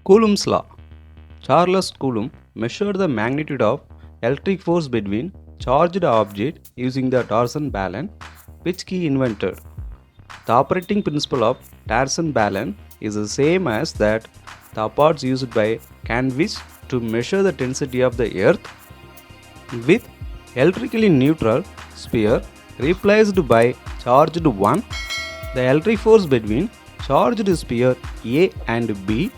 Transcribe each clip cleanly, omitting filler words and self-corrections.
Coulomb's law. Charles Coulomb measured the magnitude of electric force between charged objects using the torsion balance, which he invented. The operating principle of torsion balance is the same as that the parts used by Cambridge to measure the density of the earth, with electrically neutral sphere replaced by charged one. The electric force between charged sphere A and B,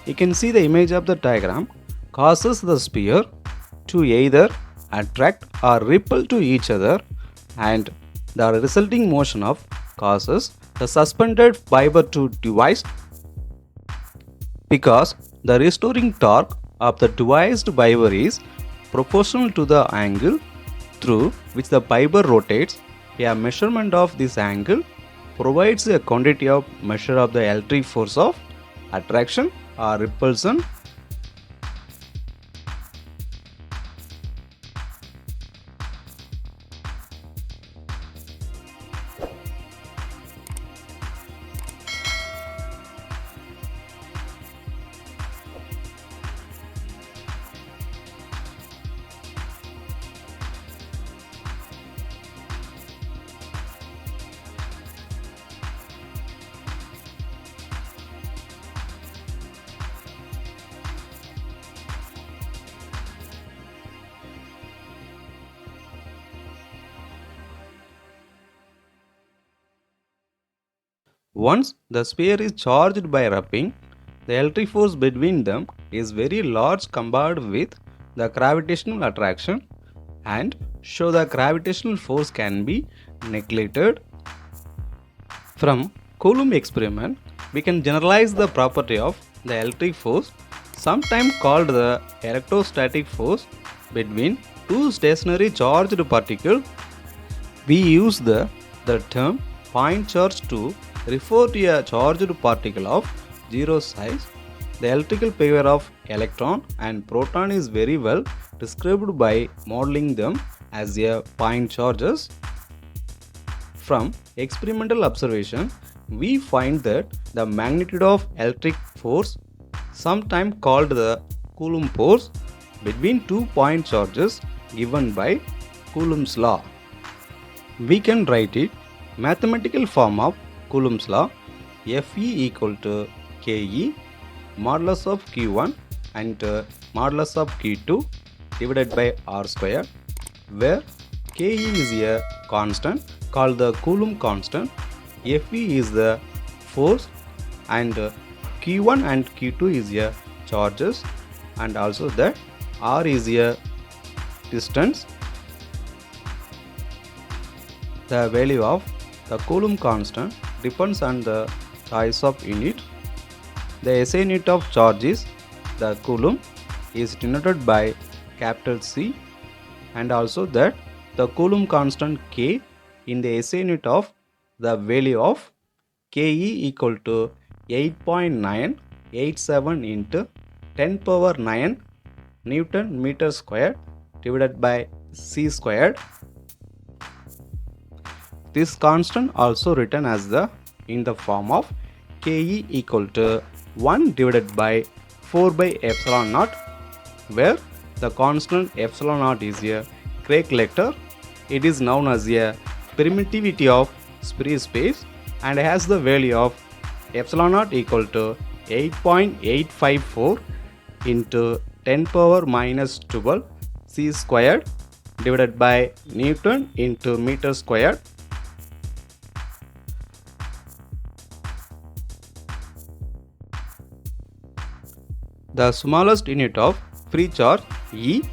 you can see the image of the diagram, causes the sphere to either attract or repel to each other, and the resulting motion of causes the suspended fiber to devise, because the restoring torque of the devised fiber is proportional to the angle through which the fiber rotates. A measurement of this angle provides a quantity of measure of the electric force of attraction or repulsion. Once the sphere is charged by rubbing, the electric force between them is very large compared with the gravitational attraction, and so the gravitational force can be neglected. From Coulomb experiment, we can generalize the property of the electric force, sometimes called the electrostatic force, between two stationary charged particles. We use the term point charge to refer to a charged particle of zero size. The electrical pair of electron and proton is very well described by modeling them as a point charges. From experimental observation, we find that the magnitude of electric force, sometimes called the Coulomb force, between two point charges given by Coulomb's law. We can write it mathematical form of Coulomb's law: Fe equal to Ke modulus of Q1 and modulus of Q2 divided by R square, where Ke is a constant called the Coulomb constant, Fe is the force, and Q1 and Q2 is a charges, and also that R is a distance. The value of the Coulomb constant depends on the choice of unit. The SI unit of charge is the Coulomb, is denoted by capital C, and also that the Coulomb constant K in the SI unit of the value of Ke equal to 8.987 into 10 power 9 Newton meter square divided by C squared. This constant also written as in the form of Ke equal to 1 divided by 4 by epsilon naught, where the constant epsilon naught is a Craig letter. It is known as a permittivity of free space and has the value of epsilon naught equal to 8.854 into 10 power minus 12 C squared divided by Newton into meter squared. The smallest unit of free charge E,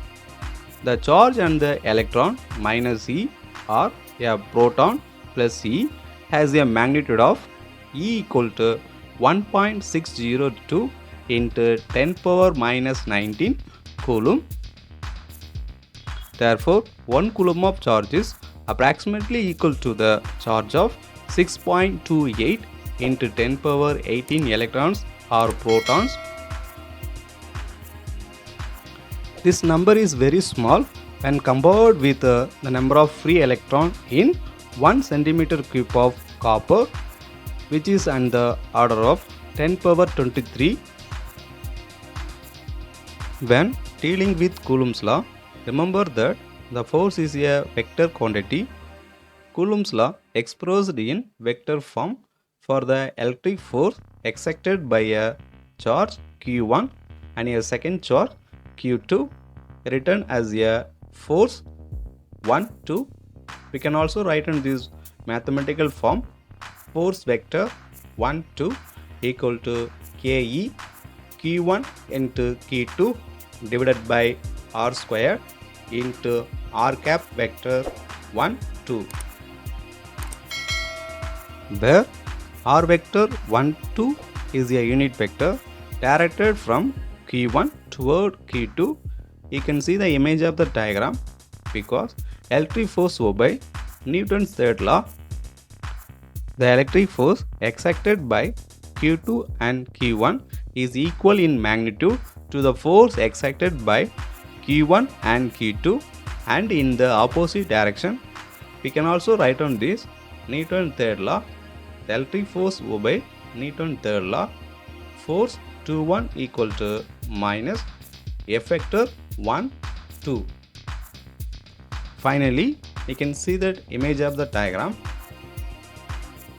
the charge and the electron minus E, or a proton plus E, has a magnitude of E equal to 1.602 into 10 power minus 19 Coulomb. Therefore, 1 Coulomb of charge is approximately equal to the charge of 6.28 into 10 power 18 electrons or protons. This number is very small when compared with the number of free electrons in 1 centimeter cube of copper, which is on the order of 10 power 23. When dealing with Coulomb's law, remember that the force is a vector quantity. Coulomb's law expressed in vector form for the electric force exerted by a charge Q1 and a second charge Q2 written as a force 1, 2. We can also write in this mathematical form force vector 1, 2 equal to Ke Q1 into Q2 divided by R square into R cap vector 1, 2. Where R vector 1, 2 is a unit vector directed from Q1 toward Q2. You can see the image of the diagram because electric force obey Newton's third law. The electric force exerted by Q2 and Q1 is equal in magnitude to the force exerted by Q1 and Q2 and in the opposite direction. We can also write on this Newton's third law. The electric force obey Newton's third law. Force 2-1 equal to minus F vector 1, 2. Finally, you can see that image of the diagram.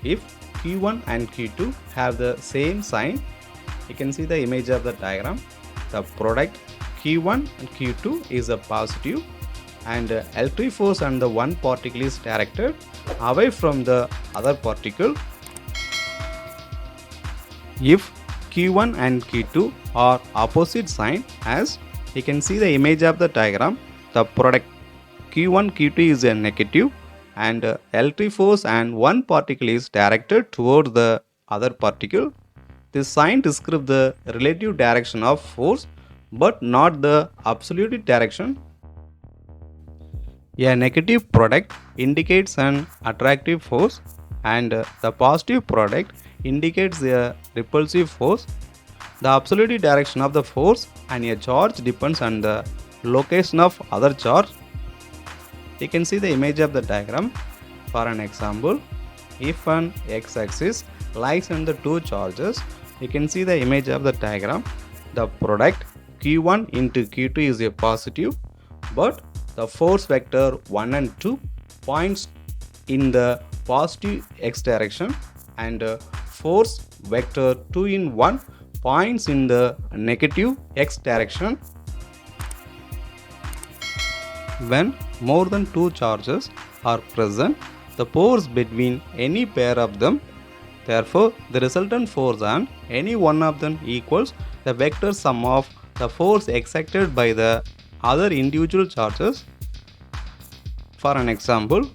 If Q1 and Q2 have the same sign, you can see the image of the diagram. The product Q1 and Q2 is a positive and electric force on the one particle is directed away from the other particle. If Q1 and Q2 are opposite sign, as you can see the image of the diagram, the product Q1 Q2 is a negative and electric force and one particle is directed toward the other particle. This sign describes the relative direction of force but not the absolute direction. A negative product indicates an attractive force and the positive product indicates a repulsive force. The absolute direction of the force and a charge depends on the location of other charge. You can see the image of the diagram. For an example, if an x-axis lies on the two charges, you can see the image of the diagram. The product Q1 into Q2 is a positive, but the force vector 1 and 2 points in the positive x direction and force vector 2 in 1 points in the negative x direction. When more than two charges are present, the force between any pair of them, therefore the resultant force on any one of them equals the vector sum of the force exerted by the other individual charges. For an example,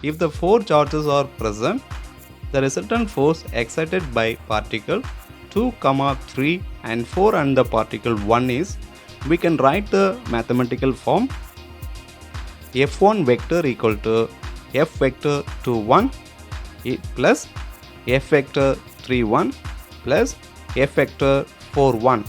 if the four charges are present, the resultant force exerted by particle 2, 3 and 4 and the particle 1 is, we can write the mathematical form F1 vector equal to F vector 2, 1 plus F vector 3, 1 plus F vector 4, 1.